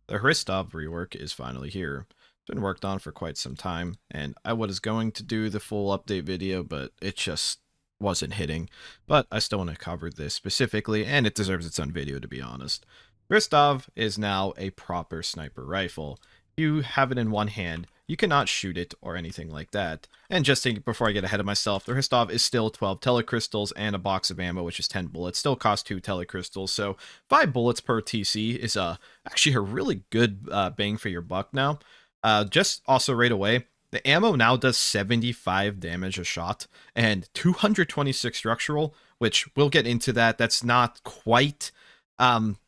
The Hristov rework is finally here. It's been worked on for quite some time, and I was going to do the full update video, but it just wasn't hitting. But I still want to cover this specifically, and it deserves its own video, to be honest. Hristov is now a proper sniper rifle. You have it in one hand, you cannot shoot it or anything like that. And just before I get ahead of myself, the Hristov is still 12 telecrystals and a box of ammo, which is 10 bullets. Still costs 2 telecrystals, so 5 bullets per TC is actually a really good bang for your buck now. Just also right away, the ammo now does 75 damage a shot and 226 structural, which we'll get into that. That's not quite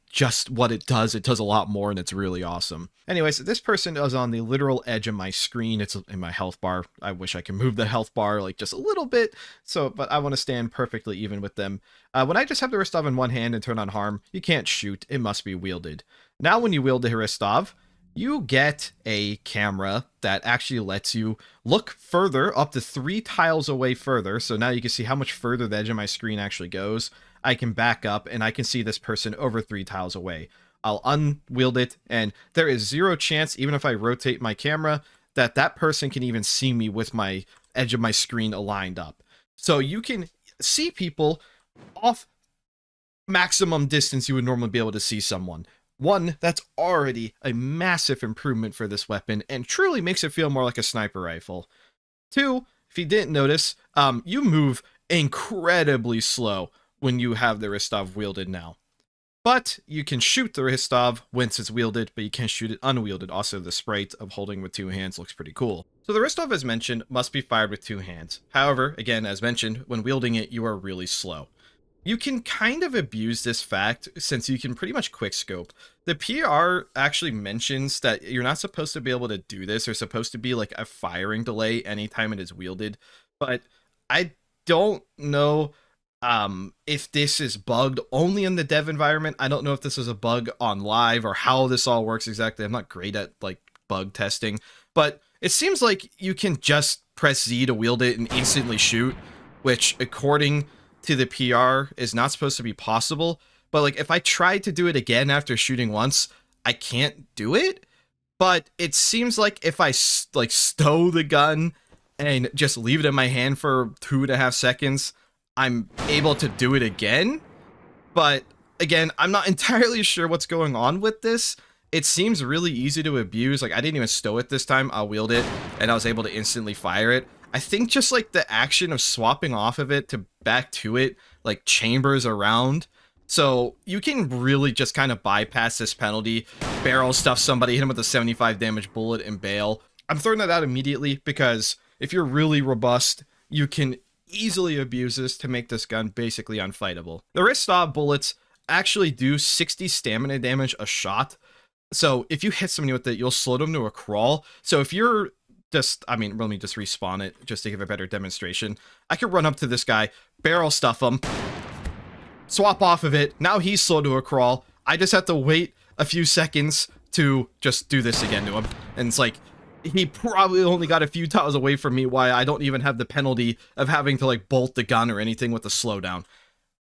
just what it does. It does a lot more, and it's really awesome. Anyways, this person is on the literal edge of my screen. It's in my health bar. I wish I could move the health bar like just a little bit, but I want to stand perfectly even with them. When I just have the Hristov in one hand and turn on harm, you can't shoot. It must be wielded. Now when you wield the Hristov, you get a camera that actually lets you look further, up to 3 tiles away further. So now you can see how much further the edge of my screen actually goes. I can back up and I can see this person over 3 tiles away. I'll unwield it, and there is 0 chance, even if I rotate my camera, that that person can even see me with my edge of my screen aligned up. So you can see people off maximum distance you would normally be able to see someone. One, that's already a massive improvement for this weapon and truly makes it feel more like a sniper rifle. 2, if you didn't notice, you move incredibly slow when you have the Hristov wielded now. But you can shoot the Hristov once it's wielded, but you can't shoot it unwielded. Also, the sprite of holding with 2 hands looks pretty cool. So the Hristov, as mentioned, must be fired with 2 hands. However, again, as mentioned, when wielding it, you are really slow. You can kind of abuse this fact since you can pretty much quickscope. The PR actually mentions that you're not supposed to be able to do this. There's supposed to be like a firing delay anytime it is wielded, but I don't know if this is bugged only in the dev environment. I don't know if this is a bug on live or how this all works exactly. I'm not great at like bug testing, but it seems like you can just press Z to wield it and instantly shoot, which according to the PR is not supposed to be possible. But like if I tried to do it again after shooting once, I can't do it. But it seems like if I like stow the gun and just leave it in my hand for 2.5 seconds, I'm able to do it again. But again, I'm not entirely sure what's going on with this. It seems really easy to abuse. Like I didn't even stow it this time. I wheeled it and I was able to instantly fire it. I think just like the action of swapping off of it to back to it, like chambers around. So you can really just kind of bypass this penalty, barrel stuff somebody, hit him with a 75 damage bullet and bail. I'm throwing that out immediately because if you're really robust, you can easily abuse this to make this gun basically unfightable. The Hristov bullets actually do 60 stamina damage a shot. So if you hit somebody with it, you'll slow them to a crawl. So if you're let me just respawn it just to give a better demonstration. I could run up to this guy, barrel stuff him, swap off of it. Now he's slow to a crawl. I just have to wait a few seconds to just do this again to him. And it's like, he probably only got a few tiles away from me, why I don't even have the penalty of having to like bolt the gun or anything with the slowdown.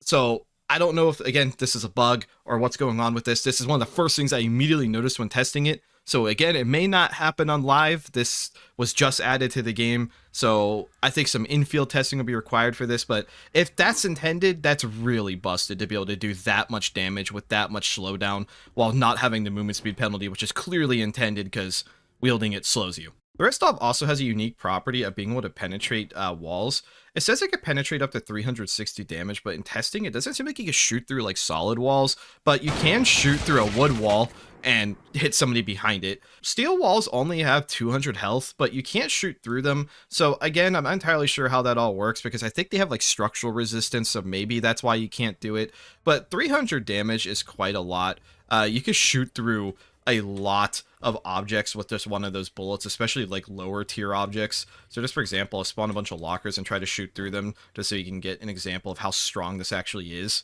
So I don't know if, again, this is a bug or what's going on with this. This is one of the first things I immediately noticed when testing it. So again, it may not happen on live. This was just added to the game. So I think some infield testing will be required for this. But if that's intended, that's really busted to be able to do that much damage with that much slowdown while not having the movement speed penalty, which is clearly intended because wielding it slows you. The Hristov also has a unique property of being able to penetrate walls. It says it can penetrate up to 360 damage, but in testing, it doesn't seem like you can shoot through like solid walls, but you can shoot through a wood wall and hit somebody behind it. Steel walls only have 200 health, but you can't shoot through them. So again, I'm not entirely sure how that all works because I think they have like structural resistance, so maybe that's why you can't do it. But 300 damage is quite a lot. You can shoot through a lot of objects with just one of those bullets, especially like lower tier objects. So just for example, I'll spawn a bunch of lockers and try to shoot through them just so you can get an example of how strong this actually is.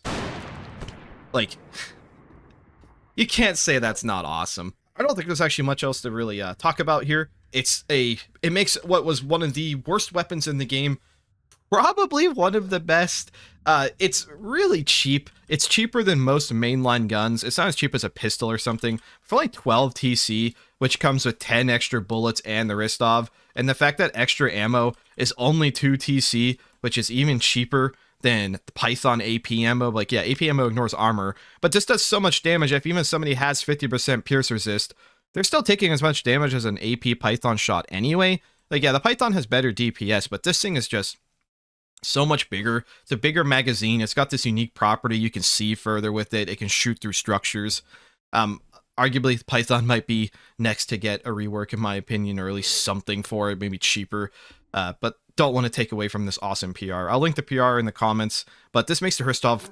Like, you can't say that's not awesome. I don't think there's actually much else to really talk about here. It makes what was one of the worst weapons in the game Probably one of the best. It's really cheap. It's cheaper than most mainline guns. It's not as cheap as a pistol or something. For like 12 TC, which comes with 10 extra bullets and the Hristov, and the fact that extra ammo is only 2 TC, which is even cheaper than the Python AP ammo. Like, yeah, AP ammo ignores armor, but this does so much damage. If even somebody has 50% pierce resist, they're still taking as much damage as an AP Python shot anyway. Like, yeah, the Python has better DPS, but this thing is just so much bigger. It's a bigger magazine. It's got this unique property. You can see further with it. It can shoot through structures. Arguably, Python might be next to get a rework, in my opinion, or at least something for it, maybe cheaper. But don't want to take away from this awesome PR. I'll link the PR in the comments, but this makes the Hristov,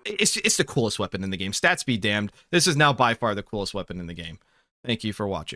it's the coolest weapon in the game. Stats be damned. This is now by far the coolest weapon in the game. Thank you for watching.